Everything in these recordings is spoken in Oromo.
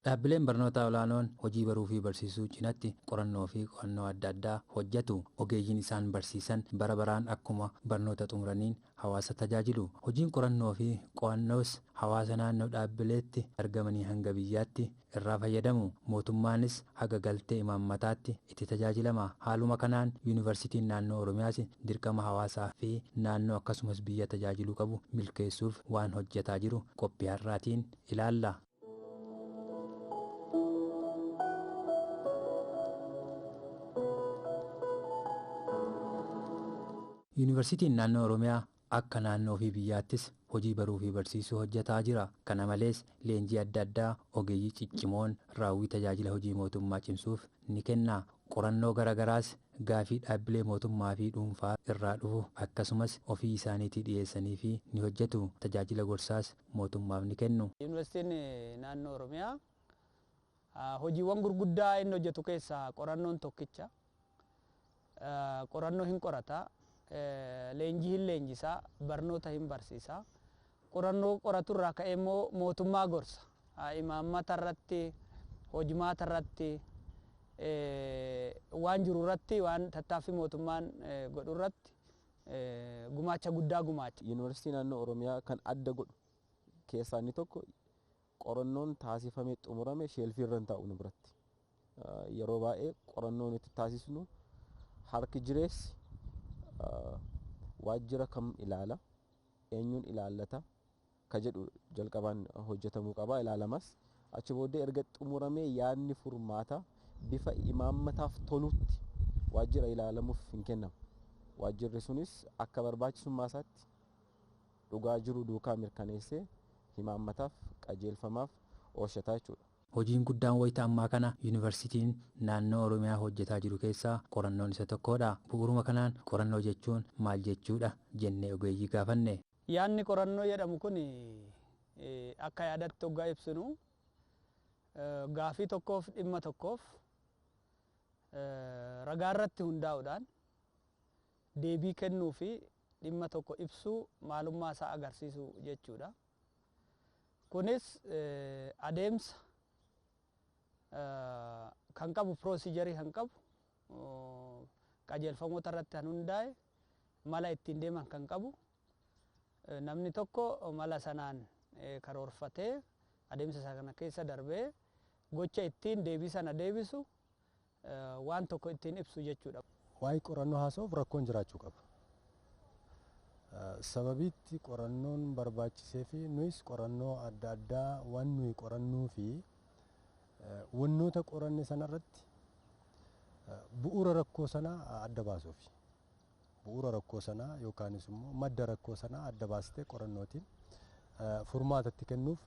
Dhaabbileen barnoota olaanoon hojii baruu fi barsiisuu cinatti qorannoo fi qo'annoo adda addaa hojjetu. Ogeeyyiin isaan barsiisan bara baraan akkuma barnoota xumuraniin hawaasa tajaajilu. Hojiin qorannoo fi qo'annoos hawaasa naannoo dhaabbileetti argamanii hanga biyyaatti irraa fayyadamu. Mootummaanis haga galtee imaammataatti itti tajaajilama. Haaluma kanaan yuunivarsiitiin naannoo Oromiyaas dirqama hawaasaa fi naannoo akkasumas biyya tajaajiluu qabu milkeessuuf waan hojjetaa jiru qophii har'aatiin ilaalla. Yuunivarsiitiin naannoo Oromiyaa akka naannoo fi biyyaattis hojii baruu fi barsiisuu hojjetaa jira. Kana malees leenjii adda addaa ogeeyyii ciccimoon raawwii tajaajila hojii mootummaa cimsuuf ni kenna. Qorannoo garagaraas gaafii dhaabbilee mootummaa fi dhuunfaa irraa dhufu akkasumas ofii isaaniitii dhiyeessanii fi ni hojjetu. Tajaajila gorsaas mootummaaf ni kennu. Yuunivarsiitiin naannoo Oromiyaa hojiiwwan gurguddaa inni hojjetu keessaa qorannoon tokkicha. Qorannoo hin qorata. Leenjii hin leenjisaa, barnoota hin barsiisaa. Qorannoo qoratu irraa ka'ee immoo mootummaa gorsa. Imaammata irratti, hojimaata irratti, waan jiru irratti, waan tattaaffii mootummaan godhu irratti gumaacha guddaa gumaacha. Yuunivarsiitii naannoo Oromiyaa kan adda godhu keessaa inni tokko qorannoon taasifamee xumurame sheelfii irra hin taa'u nu biratti. Yeroo baay'ee qorannoon itti taasisnu harki jireessi waajjira kam ilaala, eenyuun ilaallata ka jedhu jalqabaan hojjetamuu qaba, ilaalamas. Achi booddee erga xumuramee yaadni furmaata bifa imaammataaf tolutti waajjira ilaalamuuf hin kennamu. Waajjirri sunis akka barbaachisummaa isaatti dhugaa jiru duukaa mirkaneessee imaammataaf qajeelfamaaf oolchataa jechuudha. Hojiin guddaan wayita ammaa kana yuunivarsiitiin naannoo Oromiyaa hojjetaa jiru keessaa qorannoon isa tokkodha. Bu'uuruma kanaan qorannoo jechuun maal jechuudha jennee ogeeyyii gaafanne. Yaadni qorannoo jedhamu kun akka yaadatti hoggaa ibsinu gaafii tokkoof dhimma tokkoof ragaa irratti hundaa'uudhaan deebii kennuu fi dhimma tokko ibsuu maalummaa isaa agarsiisuu jechuudha. Kunis adeemsa kan qabu piroozijarii kan qabu qajeelfamoota irratti kan hundaa'e mala ittiin deeman kan qabu namni tokko mala sanaan karoorfatee adeemsa sana keessa darbee gocha ittiin deebii sana deebisu waan tokko ittiin ibsu jechuudha. Waa'ee qorannoo haasa'uuf rakkoon jiraachuu qaba. Sababiitti qorannoon barbaachisee fi nuyis qorannoo adda addaa waan nuyi qorannuu fi wannoota qoranne sanarratti bu'uura rakkoo sanaa adda baasuuf. Bu'uura rakkoo sanaa yookaanis immoo madda rakkoo sanaa adda baastee qorannootiin furmaatatti kennuuf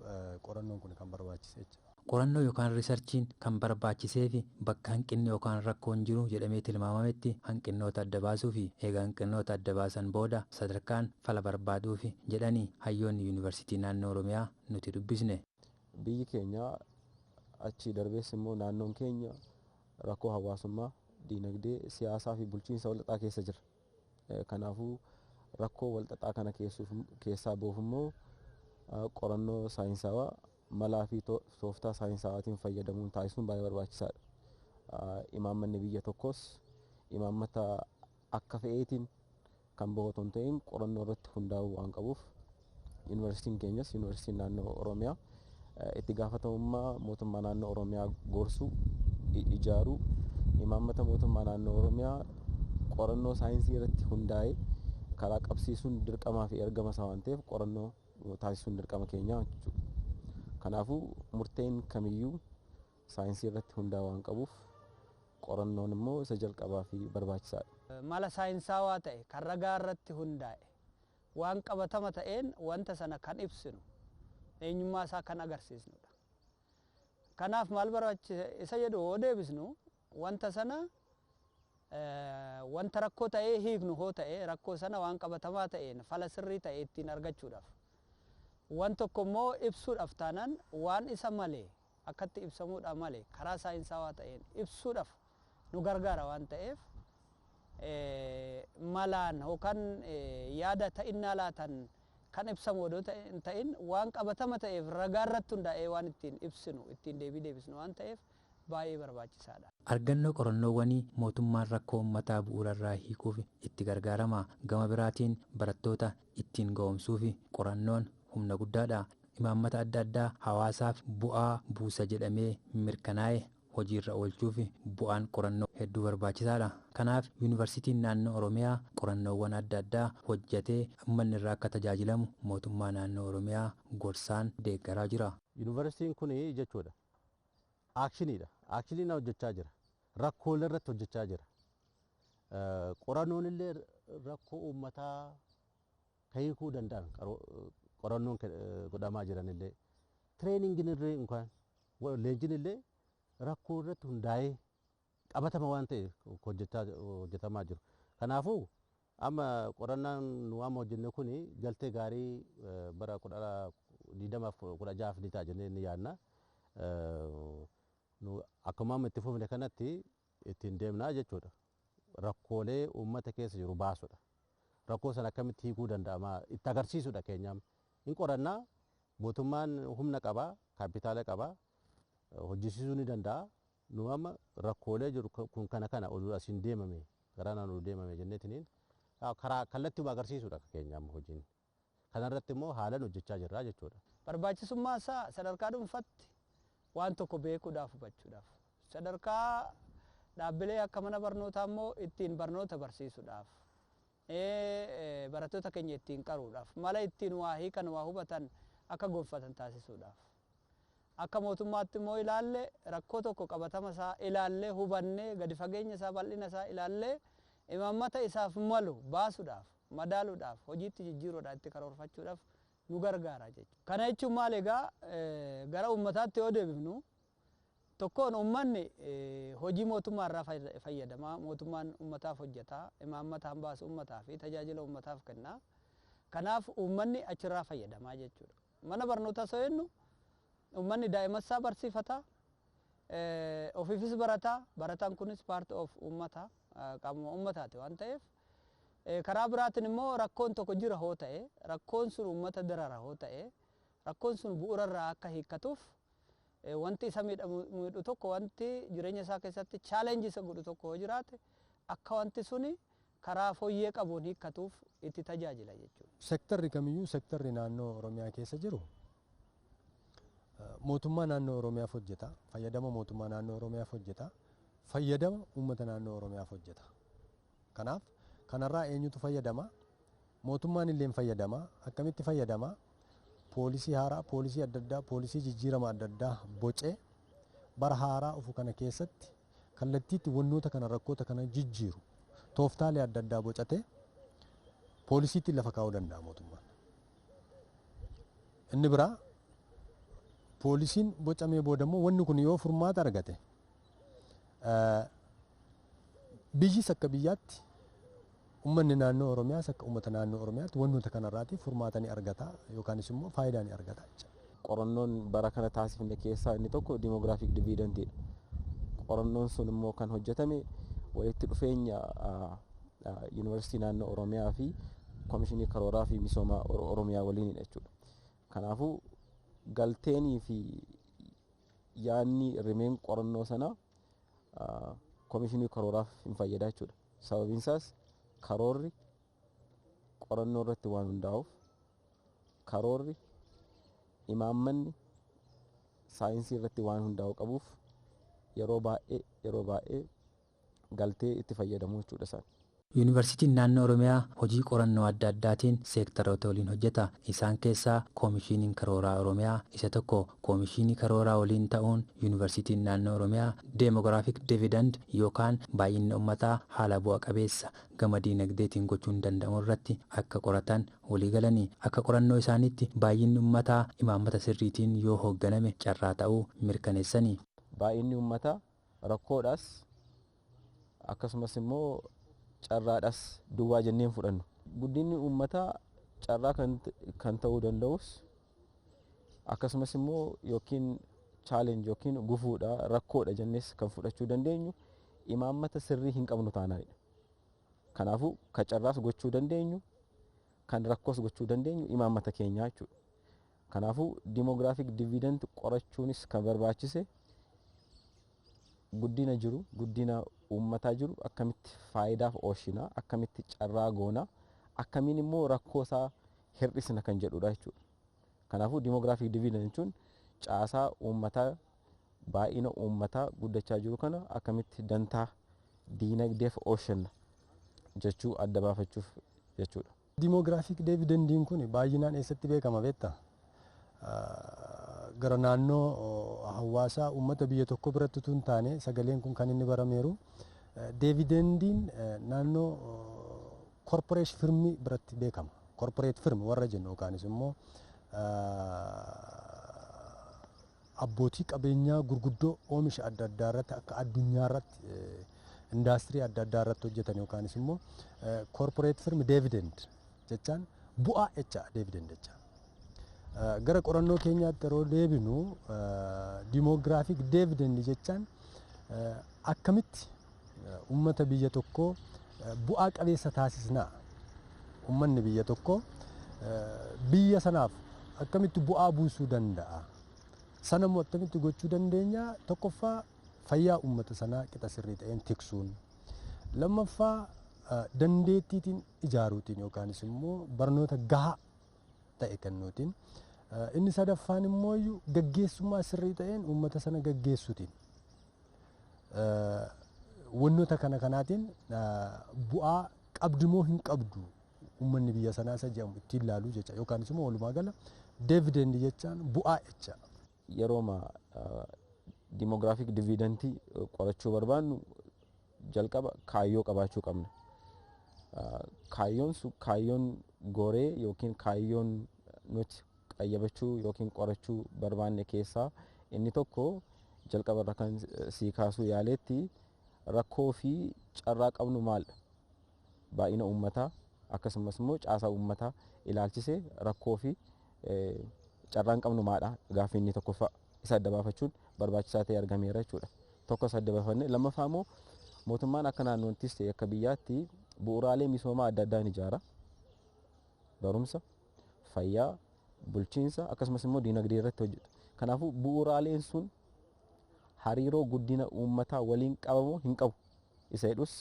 qorannoon kun kan barbaachisee jechuudha. Qorannoo yookaan riisarchiin kan barbaachisee fi bakka hanqinni yookaan rakkoon jiru jedhamee tilmaamametti hanqinnoota adda baasuu fi eega hanqinnoota adda baasan booda sadarkaan fala barbaaduu fi jedhanii hayyoonni yuunivarsiitii naannoo Oromiyaa nuti dubbisne. Biyyi keenya achi darbees immoo naannoon keenya rakkoo hawaasummaa, diinagdee, siyaasaa fi bulchiinsa walxaxaa keessa jira. Kanaafuu rakkoo walxaxaa kana keessaa ba'uuf immoo qorannoo saayinsawaa malaa fi tooftaa saayinsawaatiin fayyadamuun taasisuun baay'ee barbaachisaadha. Imaammanni biyya tokkos imaammata akka fe'eetiin kan bahu otoo hin ta'in qorannoo irratti hundaa'uu waan qabuuf yuunivarsiitiin keenyas yuunivarsiitiin naannoo Oromiyaa itti gaafatamummaa mootummaa naannoo Oromiyaa gorsuu, ijaaruu, imaammata mootummaa naannoo Oromiyaa qorannoo saayinsii irratti hundaa'ee karaa qabsiisuun dirqamaa fi ergama isaa waan ta'eef qorannoo taasisuun dirqama keenyaa jechuudha. Kanaafuu murteen kamiyyuu saayinsii irratti hundaa'uu waan qabuuf qorannoon immoo isa jalqabaa fi barbaachisaadha. Mala saayinsaawaa ta'e kan ragaa irratti hundaa'e waan qabatama ta'een wanta sana kan ibsinu eenyummaa isaa kan agarsiisnudha. Kanaaf maal barbaachisa isa jedhu yoo deebisnu wanta sana wanta rakkoo ta'ee hiiknu hoo ta'e rakkoo sana waan qabatamaa ta'een fala sirrii ta'e ittiin argachuudhaaf. Waan tokko immoo ibsuudhaaf taanaan waan isa malee akkatti ibsamuudha malee karaa saayinsaawaa ta'een ibsuudhaaf nu gargaara waan ta'eef malaan yookaan yaada ta'innaa laatan kan ibsamu odoo hin ta'in waan qabatama ta'eef ragaa irratti hundaa'ee waan ittiin ibsinu ittiin deebii deebisnu waan ta'eef baay'ee barbaachisaadha. Argannoo qorannoowwanii mootummaan rakkoo uummataa bu'uurarraa hiikuuf itti gargaarama. Gama biraatiin barattoota ittiin ga'oomsuuf qorannoon humna guddaadha. Imaammata adda addaa hawaasaaf bu'aa buusa jedhamee mirkanaa'e hojiirra oolchuuf bu'aan qorannoo hedduu barbaachisaadha. Kanaaf yuunivarsiitiin naannoo Oromiyaa qorannoowwan adda addaa hojjetee uummanni irraa akka tajaajilamu mootummaa naannoo Oromiyaa gorsaan deeggaraa jira. Yuunivarsiitiin kun jechuudha aakshiniidha. Aakshiniin hojjechaa jira. Rakkoolee irratti hojjechaa jira. Qorannoon illee rakkoo uummataa hiikuu danda'an qorannoon godhamaa jiran illee tireeningiin illee yookaan leenjiin illee rakkoo irratti hundaa'ee qabatama waan ta'e hojjetamaa jiru. Kanaafuu amma qorannaan nu amma hojjenne kun galtee gaarii bara 2016 ni ta'a jennee ni yaadna. Nu akkuma amma itti fufne kanatti ittiin deemnaa jechuudha. Rakkoolee uummata keessa jiru baasudha. Rakkoo sana akkamitti hiikuu danda'ama itti agarsiisudha keenyaam. Hin qorannaa mootummaan humna qabaa, kaapitaala qabaa, hojjisiisuu ni danda'a. Nu amma rakkoolee jiru kun kana oduu asiin deemame karaa naan oduu deemame jenneetiniin karaa kallattii agarsiisudha keenyaam hojiin. Kanarratti immoo haalaan hojjechaa jirra jechuudha. Barbaachisummaa isaa sadarkaa dhuunfaatti waan tokko beekuudhaaf hubachuudhaaf. Sadarkaa dhaabbilee akka mana barnootaa immoo ittiin barnoota barsiisuudhaaf. Barattoota keenya ittiin qaruudhaaf. Mala ittiin waa hiikan waa hubatan akka gonfatan taasisuudhaaf. Akka mootummaatti immoo ilaalle rakkoo tokko qabatama isaa ilaallee hubannee gadi fageenya isaa bal'ina isaa ilaallee imaammata isaaf malu baasuudhaaf madaaluudhaaf hojiitti jijjiiruudhaaf itti karoorfachuudhaaf nu gargaara jechuudha. Kana jechuun maal egaa gara uummataatti yoo deebifnu tokkoon uummanni hojii mootummaa irraa fayyadama. Mootummaan uummataaf hojjeta. Imaammataan baasu uummataa fi tajaajila uummataaf kenna. Kanaaf uummanni achirraa fayyadamaa jechuudha. Mana barnootaa soo jennu uummanni daa'imassaa barsiifata. Ofiifis barata. Barataan kunis part of uummata qaama uummataati waan ta'eef karaa biraatiin immoo rakkoon tokko jira hoo ta'e rakkoon sun uummata darara hoo ta'e rakkoon sun bu'uurarraa akka hiikkatuuf wanti isa miidhu tokko wanti jireenya isaa keessatti chaalenjii isa godhu tokko hoo jiraate akka wanti suni karaa fooyyee qabuun hiikkatuuf itti tajaajila jechuudha. Sektarri kamiyyuu sektarri naannoo Oromiyaa keessa jiru mootummaa naannoo Oromiyaaf hojjeta. Fayyadama mootummaa naannoo Oromiyaaf hojjeta. Fayyadama uummata naannoo Oromiyaaf hojjeta. Kanaaf kanarraa eenyutu fayyadama? Mootummaan illee fayyadama. Akkamitti fayyadama? Poolisii haaraa, poolisii adda addaa, poolisii jijjiirama adda addaa bocee bara haaraa dhufu kana keessatti kallattiitti wannoota kana rakkoota kana jijjiiru tooftaalee adda addaa bocatee poolisiitti lafa kaa'uu danda'a mootummaan. Inni biraa poolisiin bocamee boodammoo wanni kun yoo furmaata argate biyyis akka biyyaatti uummanni naannoo Oromiyaas akka uummata naannoo Oromiyaatti wantoota kanarraati furmaata ni argata yookaanis immoo faayidaa ni argata. Qorannoon bara kana taasifne keessaa inni tokko demographic dividendiidha. Qorannoon sun immoo kan hojjetame walitti dhufeenya yuunivarsiitii naannoo Oromiyaa fi Komishinii Karooraa fi Misooma Oromiyaa waliinidha jechuudha. Kanaafuu galteenii fi yaanni rimeen qorannoo sana Komishinii Karooraaf hin fayyada jechuudha. Sababiin isaas karoorri qorannoo irratti waan hundaa'uuf karoorri imaammanni saayinsii irratti waan hundaa'u qabuuf yeroo baay'ee galtee itti fayyadamu jechuudha isaan. Yuunivarsiitiin naannoo Oromiyaa hojii qorannoo adda addaatiin seektaroota waliin hojjeta. Isaan keessaa Koomishiniin Karooraa Oromiyaa isa tokko. Koomishinii Karooraa waliin ta'uun Yuunivarsiitiin naannoo Oromiyaa deemogiraafik dividend yookaan baay'inni uummataa haala bu'a qabeessa gama diinagdeetiin gochuun danda'amu irratti akka qoratan walii galanii akka qorannoo isaaniitti baay'inni uummataa imaammata sirriitiin yoo hoogganame carraa ta'uu mirkaneessanii. Baay'inni uummataa rakkoodhaas akkasumas immoo carraadhaas duwwaa jenneen fudhannu. Guddinni uummataa carraa kan ta'uu danda'us akkasumas immoo yookiin challenge yookiin gufuudha rakkoodha jennees kan fudhachuu dandeenyu imaammata sirrii hin qabnu taanaanidha. Kanaafuu ka carraas gochuu dandeenyu kan rakkoos gochuu dandeenyu imaammata keenyaa jechuudha. Kanaafuu demographic dividend qorachuunis kan barbaachise guddina jiru, guddina uummataa jiru akkamitti faayidaaf oolchinaa, akkamitti carraa goonaa, akkamiin immoo rakkoo isaa hir'isna kan jedhudha jechuudha. Kanaafuu demographic dividend jechuun caasaa uummataa, baay'ina uummataa guddachaa jiru kana akkamitti dantaa diinagdeef oolchina jechuu adda baafachuuf jechuudha. Demographic dividendiin kun baay'inaan eessatti beekama beektaa? Gara naannoo hawaasaa uummata biyya tokko biratti tun taane sagaleen kun kan inni barameeru dividendiin naannoo corporate firmii biratti beekama. Corporate firm warra jennu yookaanis immoo abbootii qabeenyaa gurguddoo oomisha adda addaa irratti akka addunyaa irratti indaastirii adda addaa irratti hojjetan yookaanis immoo corporate firm dividend jechaan bu'aa jecha dividend jecha. Gara qorannoo keenyaatti yeroo deebinu demographic dividend jechaan akkamitti uummata biyya tokkoo bu'aa qabeessa taasisnaa, uummanni biyya tokkoo biyya sanaaf akkamitti bu'aa buusuu danda'a, sanammoo akkamitti gochuu dandeenya. Tokkoffaa fayyaa uummata sanaa qixa sirrii ta'een tiksuun, lammaffaa dandeettiitiin ijaaruutiin yookaanis immoo barnoota gahaa ta'e kennuutiin, inni sadaffaan immoo gaggeessummaa sirrii ta'een uummata sana gaggeessuutiin wantoota kanaatiin bu'aa qabdumoo hin qabdu uummanni biyya sanaa isa jedhamu ittiin ilaaluu jecha yookaanis immoo walumaa gala dividend jechaan bu'aa jecha. Yerooma demographic dividendii qorachuu barbaannu jalqaba kaayyoo qabaachuu qabna. Kaayyoon goree yookiin kaayyoon nuti qayyabachuu yookiin qorachuu barbaanne keessaa inni tokko jalqaba irra kan sii kaasuu yaaletti rakkoo fi carraa qabnu maalidha? Baay'ina uummataa akkasumas immoo caasaa uummataa ilaalchisee rakkoo fi carraan qabnu maalidha? Gaaffii inni tokkoffaa isa adda baafachuun barbaachisaa ta'e argameera jechuudha. Tokko isa adda baafanne lammaffaa immoo mootummaan akka naannoottis ta'e akka biyyaatti bu'uuraalee misoomaa adda addaa ni ijaara. Barumsa, fayyaa, bulchiinsa akkasumas immoo diinagdee irratti hojjeta. Kanaafuu bu'uuraaleen sun hariiroo guddina uummataa waliin qabamoo hin qabu isa jedhus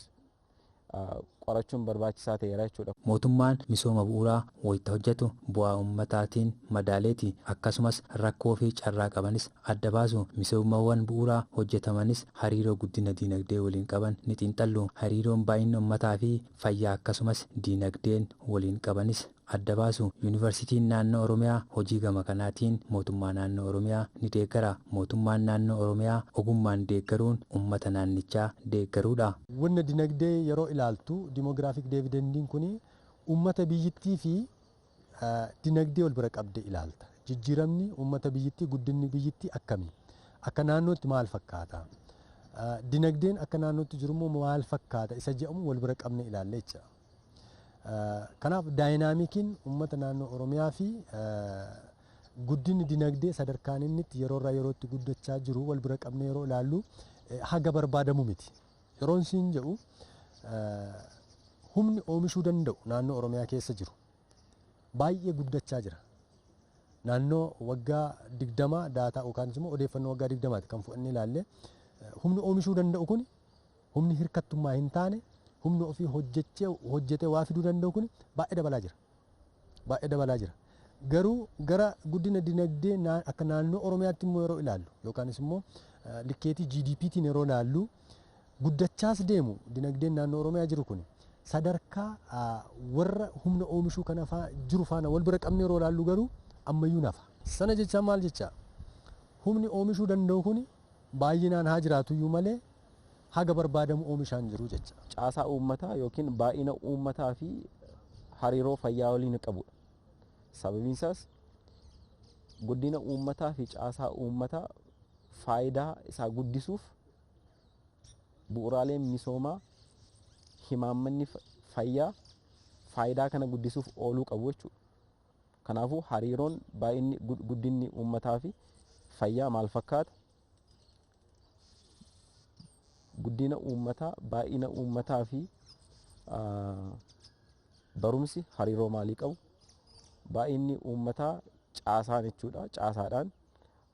qorachuun barbaachisaa ta'eera jechuudha. Mootummaan misooma bu'uuraa wayita hojjetu bu'aa uummataatiin madaaleeti, akkasumas rakkoo fi carraa qabanis adda baasu. Misoomawwan bu'uuraa hojjetamanis hariiroo guddina diinagdee waliin qaban ni xiinxallu. Hariiroon baay'ina uummataa fi fayyaa akkasumas diinagdeen waliin qabanis adda baasu. Yuunivarsiitiin naannoo Oromiyaa hojii gama kanaatiin mootummaa naannoo Oromiyaa ni deeggara. Mootummaan naannoo Oromiyaa ogummaan deeggaruun uummata naannichaa deeggaruudha. Wanna dinagdee yeroo ilaaltu demographic dividendiin kun uummata biyyittii fi dinagdee wal bira qabdee ilaalta. Jijjiiramni uummata biyyittii, guddinni biyyittii akkamii? Akka naannootti maal fakkaata? Dinagdeen akka naannootti jiru immoo maal fakkaata? Isa jedhamu wal bira qabne ilaalle jecha. Kanaaf daayinaamikiin uummata naannoo Oromiyaa fi guddinni dinagdee sadarkaan inni yeroo irraa yerootti guddachaa jiru wal bira qabne yeroo ilaallu haga barbaadamu miti. Yeroon siin jedhu humni oomishuu danda'u naannoo Oromiyaa keessa jiru baay'ee guddachaa jira. Naannoo waggaa 20 daataa yookaan immoo odeeffannoo waggaa 20ti kan fudhannee ilaalle humni oomishuu danda'u kun humni hirkattummaa hin taane humni ofii hojjetee waa fiduu danda'u kun baay'ee dabalaa jira. Baay'ee dabalaa jira. Garuu gara guddina dinagdee akka naannoo Oromiyaatti immoo yeroo ilaallu yookaanis immoo likkeetii GDPtiin yeroo ilaallu guddachaas deemu dinagdeen naannoo Oromiyaa jiru kun sadarkaa warra humna oomishuu kana jiru faana wal bira qabne yeroo ilaallu garuu ammayyuu nafa. Sana jecha maal jecha humni oomishuu danda'u kun baay'inaan haa jiraatu iyyuu malee haga barbaadamu oomishaan jiru jecha. Caasaa uummataa yookiin baay'ina uummataa fi hariiroo fayyaa waliin qabudha. Sababiin isaas guddina uummataa fi caasaa uummataa faayidaa isaa guddisuuf bu'uuraaleen misoomaa himaammanni fayyaa faayidaa kana guddisuuf ooluu qabu jechuudha. Kanaafuu hariiroon baay'inni guddinni uummataa fi fayyaa maal fakkaata? guddina uummataa, baay'ina uummataa fi barumsi hariiroo maalii qabu? Baay'inni uummataa caasaan jechuudha. Caasaadhaan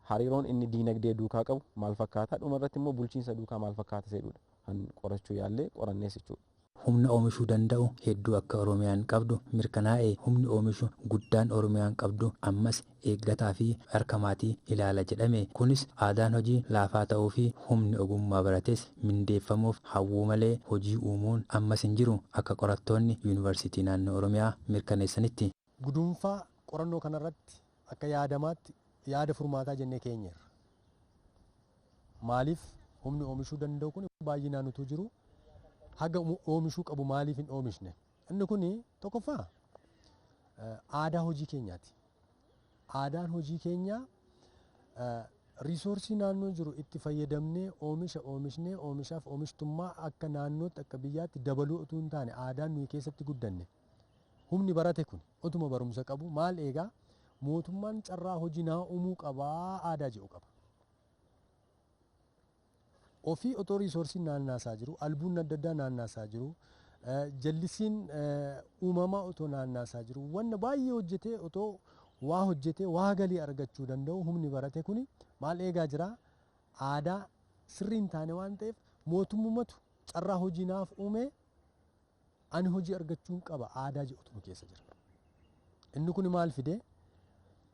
hariiroon inni diinagdee duukaa qabu maal fakkaata? Dhuma irratti immoo bulchiinsa duukaa maal fakkaata jedhudha. Kan qorachuu yaallee qorannees jechuudha. Humna oomishuu danda'u hedduu akka Oromiyaan qabdu mirkanaa'ee humni oomishu guddaan Oromiyaan qabdu ammas eeggataa fi harkamaatii ilaala jedhame. Kunis aadaan hojii laafaa ta'uu fi humni ogummaa barates mindeeffamuuf hawwuu malee hojii uumuun ammas hin jiru akka qorattoonni yuunivarsiitii naannoo Oromiyaa mirkaneessanitti. Guduunfaa qorannoo kanarratti akka yaadamaatti yaada furmaataa jennee keenyeerra. Maaliif humni oomishuu danda'u kun baay'inaan utuu jiru haga oomishuu qabu maaliif hin oomishne? Inni kun tokkoffaa aadaa hojii keenyaati. Aadaan hojii keenyaa riisoorsii naannoo jiru itti fayyadamnee oomishnee oomishaaf oomishtummaa akka naannootti akka biyyaatti dabaluu utuu hin taane aadaan nuyi keessatti guddanne. Humni barate kun utuma barumsa qabu maal eegaa mootummaan carraa hojii naa uumuu qabaa aadaa jedhu qaba. Ofii otoo riisoorsiin naannaasaa jiru, albuun adda addaa naannaasaa jiru, jallisiin uumamaa otoo naannaasaa jiru, wanna baay'ee hojjetee otoo waa galii argachuu danda'u humni barate kuni maal eegaa jira? Aadaa sirrii hin taane waan ta'eef mootummatu carraa hojii naaf uume ani hojii argachuun qaba aadaa jedhutu keessa jira. Inni kun maal fide?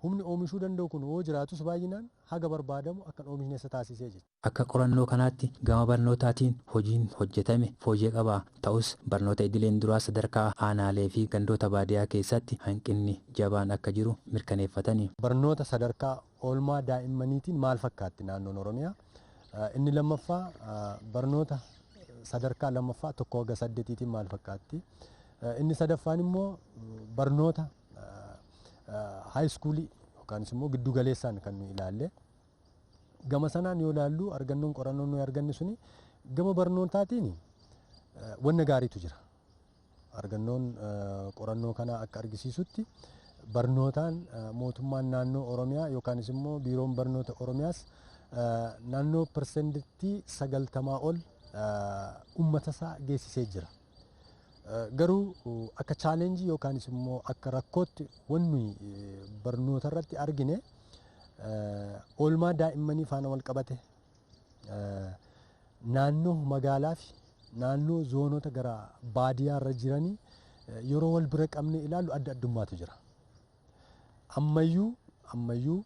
Humni oomishuu danda'u kun yoo jiraatus baay'inaan haga barbaadamu akka oomishne isa taasisee jira. Akka qorannoo kanaatti gama barnootaatiin hojiin hojjetame fooyyee qaba. Ta'us barnoota idileen duraa sadarkaa aanaalee fi gandoota baadiyyaa keessatti hanqinni jabaan akka jiru mirkaneeffatani. Barnoota sadarkaa oolmaa daa'immaniitiin maal fakkaatti naannoon Oromiyaa? Inni lammaffaa barnoota sadarkaa lammaffaa 1-8 maal fakkaatti? Inni sadaffaan immoo barnoota haayiskuulii yookaan immoo giddu galeessaan kan nu ilaalle. Gama sanaan yoo ilaallu argannoon qorannoo nuyi arganne suni gama barnootaatiin wanna gaariitu jira. Argannoon qorannoo kana akka argisiisutti barnootaan mootummaan naannoo Oromiyaa yookaan immoo biiroon barnoota Oromiyaas naannoo persentii 90 ol uummata isaa geessisee jira. Garuu akka chaalenjii yookaan immoo akka rakkootti wanni barnoota irratti argine oolmaa daa'immanii faana wal qabate naannoo magaalaa fi naannoo zoonota gara baadiyyaa irra jiranii yeroo wal bira qabne ilaallu adda addummaatu jira. Ammayyuu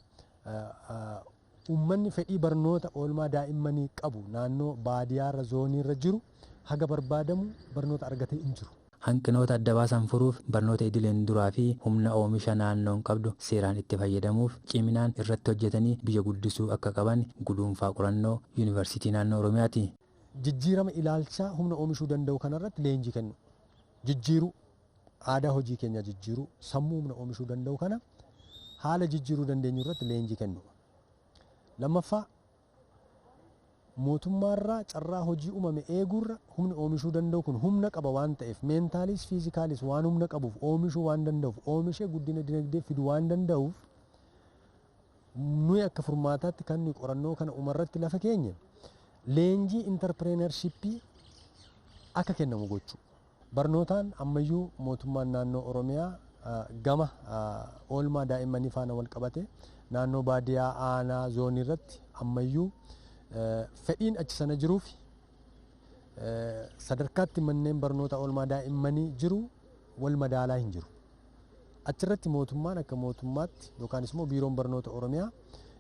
uummanni fedhii barnoota oolmaa daa'immanii qabu naannoo baadiyyaa irra zoonii irra jiru haga barbaadamu barnoota argatee hin jiru. Hanqinoota adda baasan furuuf barnoota idileen duraa fi humna oomisha naannoon qabdu seeraan itti fayyadamuuf ciminaan irratti hojjetanii biyya guddisuu akka qaban guduunfaa qorannoo yuunivarsiitii naannoo Oromiyaati. Jijjiirama ilaalchaa humna oomishuu danda'u kanarratti leenjii kennu. Jijjiiruu aadaa hojii keenya jijjiiruu sammuu humna oomishuu danda'u kana haala jijjiiruu dandeenyu irratti leenjii kennu. Lammaffaa mootummaarraa carraa hojii uumame eeguurra humni oomishuu danda'u kun humna qaba waan ta'eef meentaalis fiizikaalis waan humna qabuuf oomishuu waan danda'uuf oomishee guddina dinagdee fiduu waan danda'uuf nuyi akka furmaataatti kan nuyi qorannoo kana uumarratti lafa keenya leenjii intarpireenarshippii akka kennamu gochuu. Barnootaan ammayyuu mootummaan naannoo Oromiyaa gama oolmaa daa'immanii faana wal qabate naannoo baadiyyaa aanaa zoonii irratti ammayyuu fedhiin achi sana jiruuf sadarkaatti manneen barnoota oolmaa daa'immanii jiru wal madaalaa hin jiru. Achirratti mootummaan akka mootummaatti yookaan immoo biiroon barnoota Oromiyaa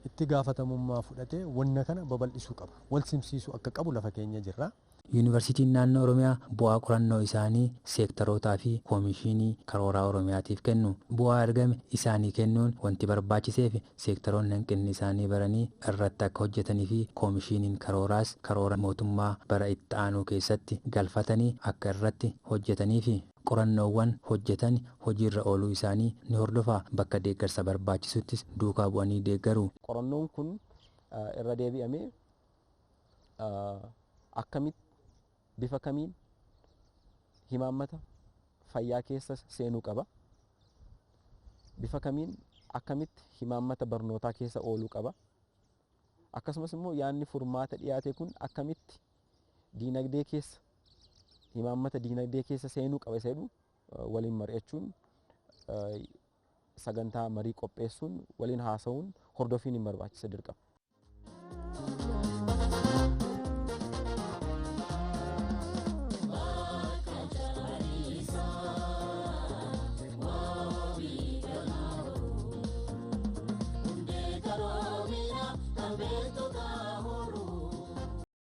itti gaafatamummaa fudhatee wanna kana babal'isuu qaba. Wal simsiisuu akka qabu lafa keenya jirra. Yuunivarsiitiin naannoo Oromiyaa bu'aa qorannoo isaanii seektarootaa fi koomishinii karooraa Oromiyaatiif kennu. Bu'aa argame isaanii kennuun wanti barbaachiseef seektaroonni hanqinni isaanii baranii irratti akka hojjetanii fi koomishiniin karooraas karoora mootummaa bara itti aanuu keessatti galfatanii akka irratti hojjetanii fi qorannoowwan hojjetan hojiirra ooluu isaanii ni hordofa. Bakka deeggarsa barbaachisuttis duukaa bu'anii deeggaru. Qorannoon kun irra deebi'amee akkamitti bifa kamiin himaammata fayyaa keessa seenuu qaba, bifa kamiin akkamitti himaammata barnootaa keessa ooluu qaba, akkasumas immoo yaadni furmaata dhiyaate kun akkamitti diinagdee keessa imaammata diinagdee keessa seenuu qaba isa jedhu waliin mari'achuun sagantaa marii qopheessuun waliin haasa'uun hordofiin hin barbaachisa dirqama.